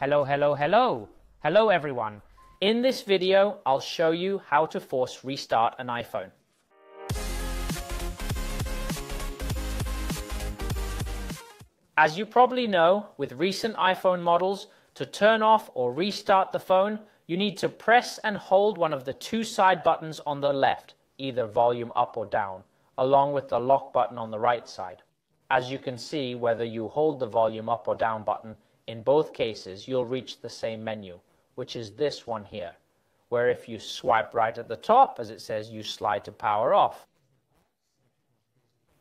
Hello, hello, hello. Hello everyone. In this video, I'll show you how to force restart an iPhone. As you probably know, with recent iPhone models, to turn off or restart the phone, you need to press and hold one of the two side buttons on the left, either volume up or down, along with the lock button on the right side. As you can see, whether you hold the volume up or down button, in both cases, you'll reach the same menu, which is this one here, where if you swipe right at the top, as it says, you slide to power off.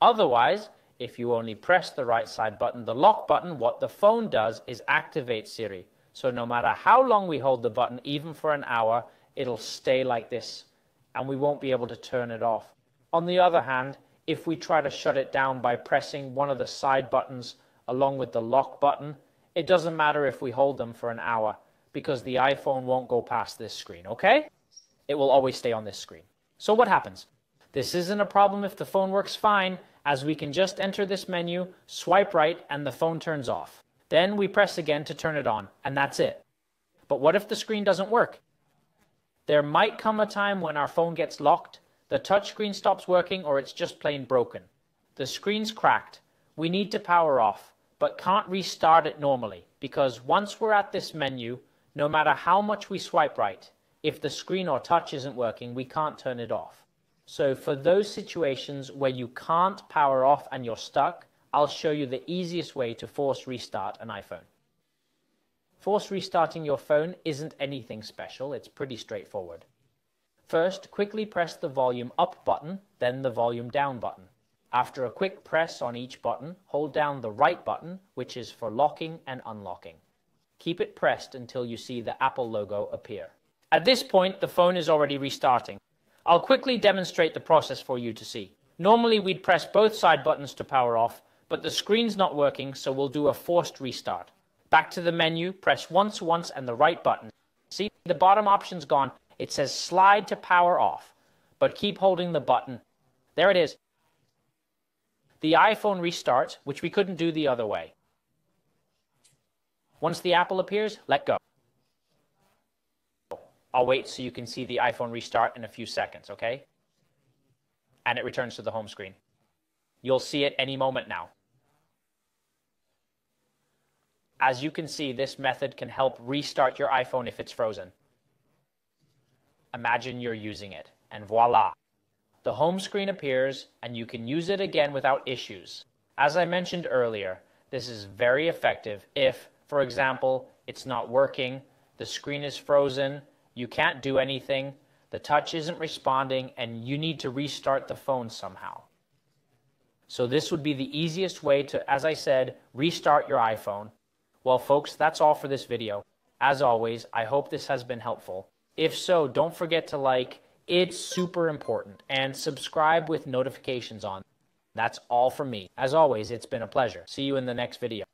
Otherwise, if you only press the right side button, the lock button, what the phone does is activate Siri. So no matter how long we hold the button, even for an hour, it'll stay like this, and we won't be able to turn it off. On the other hand, if we try to shut it down by pressing one of the side buttons along with the lock button, it doesn't matter if we hold them for an hour because the iPhone won't go past this screen, okay? It will always stay on this screen. So what happens? This isn't a problem if the phone works fine, as we can just enter this menu, swipe right, and the phone turns off. Then we press again to turn it on, and that's it. But what if the screen doesn't work? There might come a time when our phone gets locked, the touchscreen stops working, or it's just plain broken. The screen's cracked. We need to power off, but can't restart it normally, because once we're at this menu, no matter how much we swipe right, if the screen or touch isn't working, we can't turn it off. So for those situations where you can't power off and you're stuck, I'll show you the easiest way to force restart an iPhone. Force restarting your phone isn't anything special, it's pretty straightforward. First, quickly press the volume up button, then the volume down button. After a quick press on each button, hold down the right button, which is for locking and unlocking. Keep it pressed until you see the Apple logo appear. At this point, the phone is already restarting. I'll quickly demonstrate the process for you to see. Normally, we'd press both side buttons to power off, but the screen's not working, so we'll do a forced restart. Back to the menu, press once and the right button. See, the bottom option's gone. It says slide to power off, but keep holding the button. There it is. The iPhone restarts, which we couldn't do the other way. Once the Apple appears, let go. I'll wait so you can see the iPhone restart in a few seconds, okay? And it returns to the home screen. You'll see it any moment now. As you can see, this method can help restart your iPhone if it's frozen. Imagine you're using it, and voila! The home screen appears, and you can use it again without issues. As I mentioned earlier, this is very effective if, for example, it's not working, the screen is frozen, you can't do anything, the touch isn't responding, and you need to restart the phone somehow. So this would be the easiest way to, as I said, restart your iPhone. Well, folks, that's all for this video. As always, I hope this has been helpful. If so, don't forget to like, it's super important, and subscribe with notifications on. That's all from me. As always, it's been a pleasure. See you in the next video.